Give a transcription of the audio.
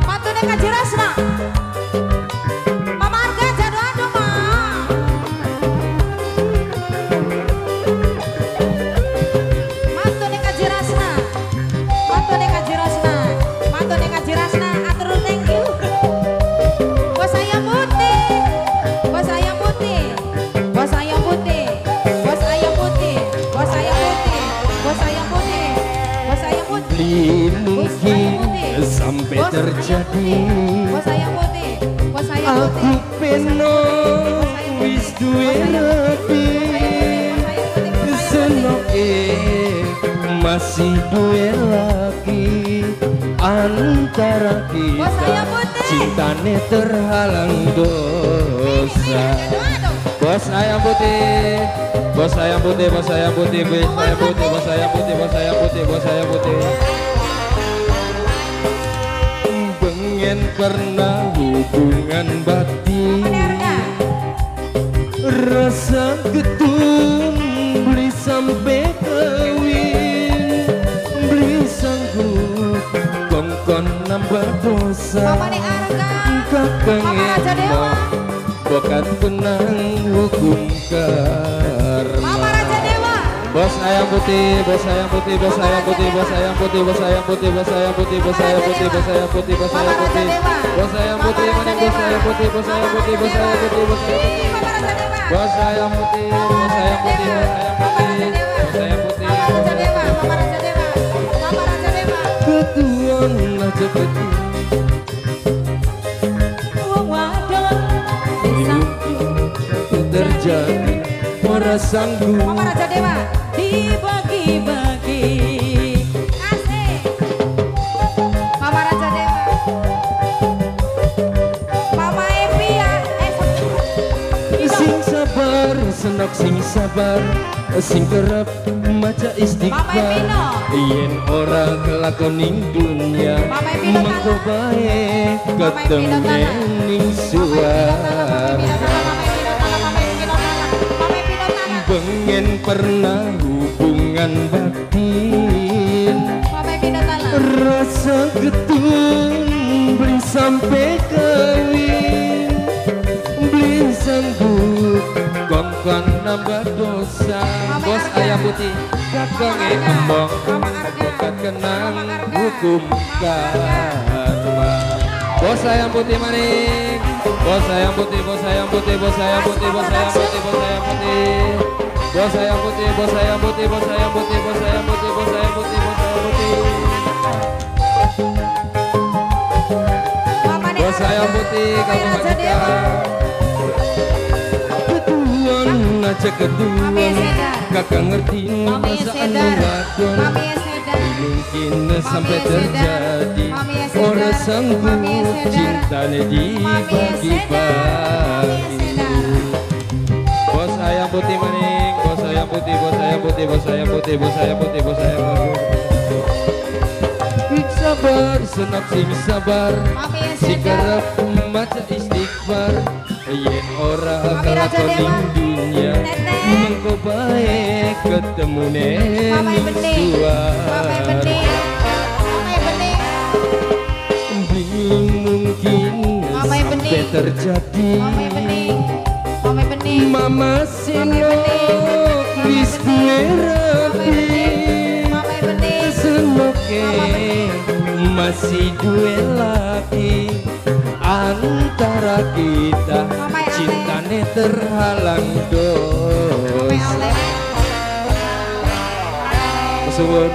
Mantune Kaji Rasna. Mama Arga jadu adu ma. Mantune Kaji Rasna. Mantune Kaji Rasna. Mantune Kaji Rasna. Atur thank you. Bos ayam putih. Bos ayam putih. Bos ayam putih. Bos ayam putih. Bos ayam putih. Bos ayam putih. Bos ayam putih. Mungkin sampai terjadi. Bos ayam putih. Bos ayam Aku putih. peno wis duwe lebih. Senoke masih duwe lagi. Antara kita cintane terhalang dosa. Bos ayam putih, bos ayam putih, bos ayam putih, bos ayam putih, bos ayam putih, bos ayam putih, bos ayam putih. Pengen pernah hubungan batin, rasa getun beli sampai kawin, beli sanggup kongkon nambah dosa. Mama nih Arga. Kakang Mama Raja Dewa. bokat tenang hukum karma. Mama Raja Dewa. Bos ayam putih, bos ayam putih, bos ayam putih, bos ayam putih, bos ayam putih, bos ayam putih, bos ayam putih, bos ayam putih, bos ayam putih, bos ayam putih, mana bos ayam putih, bos ayam putih, bos ayam putih, bos ayam putih, bos ayam putih, bos ayam putih, bos ayam putih, Mama Raja Dewa. Mama Raja Dewa. Mama Raja Dewa. ketuan aja ketuan. Wong wadon. Terjadi ora sanggup. Mama Raja Dewa. Dibagi-bagi. Asik. Mama Raja Dewa. Mama Evi ya. Sing sabar, senok sing sabar, sing kerep maca istighfar. Yen ora kelakon ning dunya, mengko bae ketemu ning suwarga. Pengen pernah hubungan batin, rasa getun beli sampai kawin, beli sanggup kongkon nambah dosa. Bos ayam putih kakang embong, bokat kenang hukum karma. Bos ayam putih maning, bos ayam putih, bos ayam putih, bos ayam putih, bos ayam putih, bos ayam putih, bos ayam putih, bos ayam putih, bos ayam putih, bos ayam putih, bos ayam putih, bos ayam putih, bos ayam putih, kamu majikan. Ketuan aja ketuan, kakak ngerti perasaan wadon. Mungkin sampai terjadi orang sanggup cintanya dibagi-bagi. Bos ayam putih maning, bos ayam putih, bos ayam putih, bos ayam putih, bos ayam putih, bos ayam putih. Sabar, senok sing sabar, sing kerep maca istighfar. Yen ora kelakon ning dunya, mengko bae ketemu ning suwarga. Belum mungkin sampai terjadi. Mama sinok wis duwe rapi, senoke masih duwe lagi. Antara kita cintane terhalang dosa. Suwun.